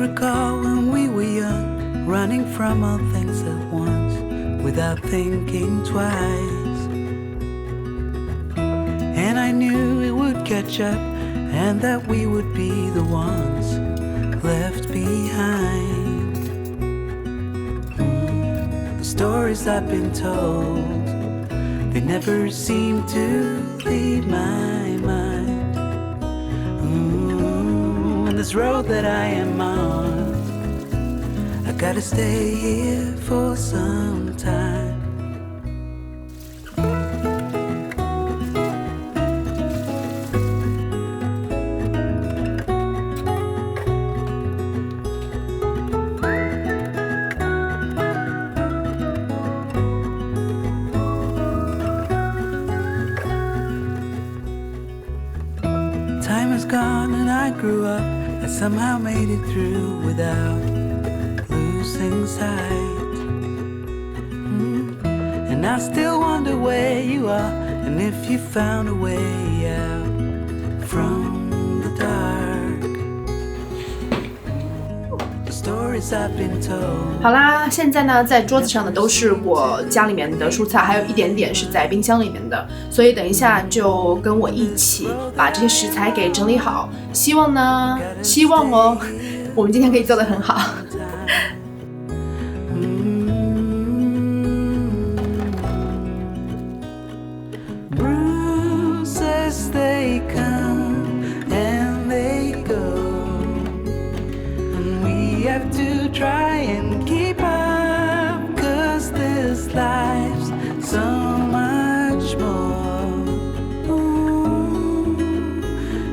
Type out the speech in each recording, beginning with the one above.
recall when we were young, running from all things at once, without thinking twice. And I knew it would catch up, and that we would be the ones left behind. The stories I've been told, they never seem to leave my mind. And this road that I am on, I gotta stay here for some time. Time is gone and I grew up. I somehow made it through without losing sight. And I still wonder where you are, and if you found a way out from the dark. The stories I've been told. 好啦，现在呢，在桌子上的都是我家里面的蔬菜，还有一点点是在冰箱里面的，所以等一下就跟我一起把这些食材给整理好。希望哦，我们今天可以做得很好。Bruises they come and they go, and we have to try and keep up, 'cause this life's so much more.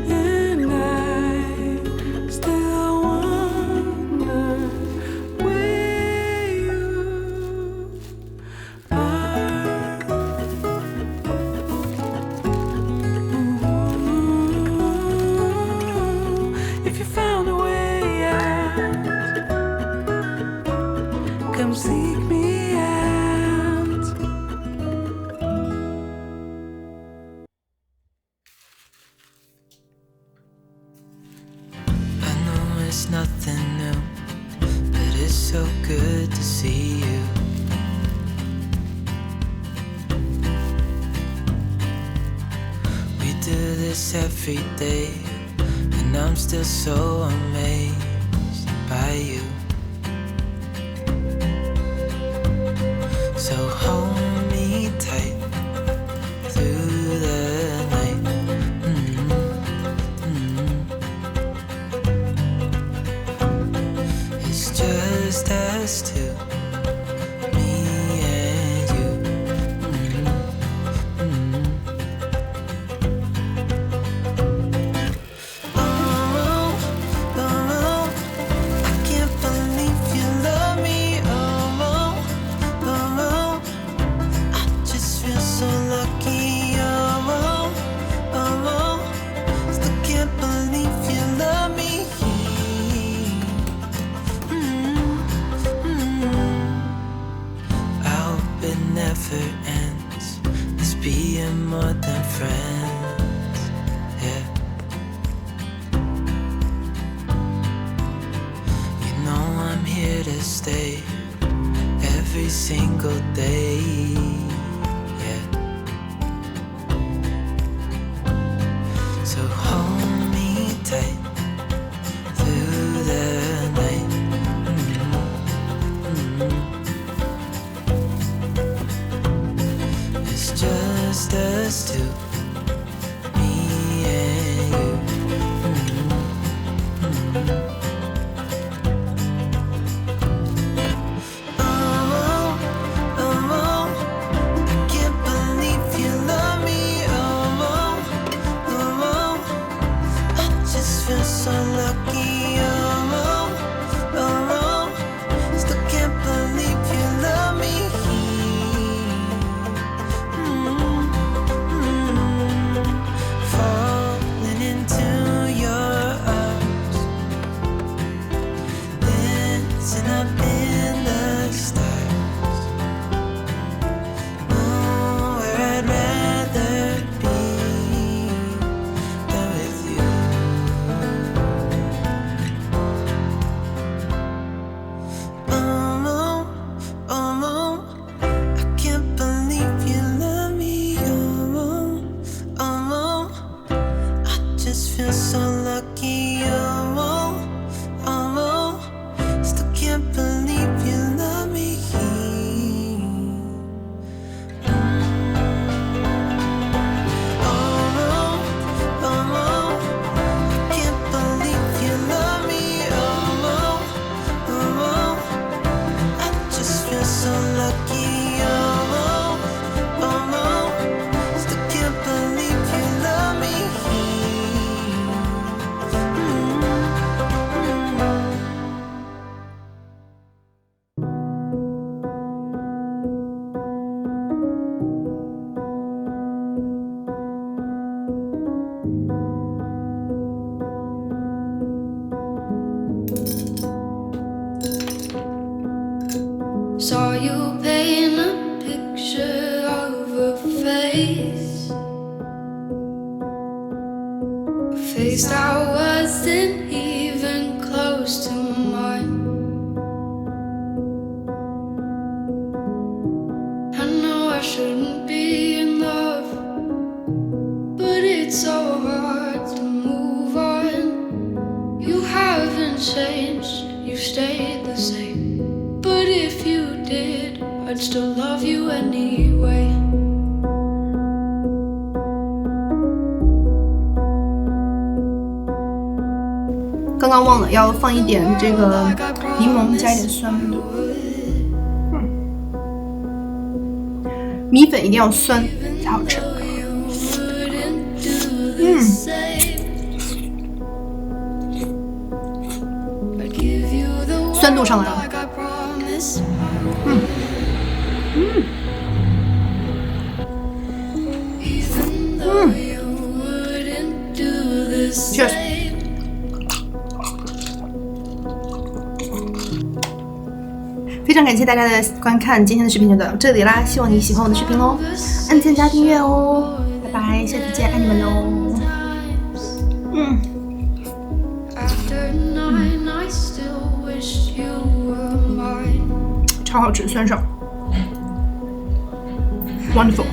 And I still wonder where you are. If you found a way out, come seek me out. I know it's nothing new, but it's so good to see you. We do this every day, and I'm still so amazed by you. So hold me tight through the night. It's just us two, me and you. Oh, oh, I can't believe you love me. Oh, oh, I just feel so lucky. Oh, oh, still can't believe you love me. I hope it never ends, this being more than friends. Yeah. You know I'm here to stay every single day. Yeah. So hold me tight through the night. It's just us two, me and you. Oh, oh, you paint a picture of a face that wasn't even close to mine. I know I shouldn't be in love, but it's so hard to move on. You haven't changed, you stayed the same. But if you did, I'd still love you anyway. 刚刚忘了要放一点这个柠檬，加一点酸度。米粉一定要酸才好吃。酸度上来了。Cheers。非常感谢大家的观看，今天的视频就到这里啦，希望你喜欢我的视频哦，按赞加订阅哦，拜拜，下次见，爱你们哦。超好吃，酸爽 ，wonderful。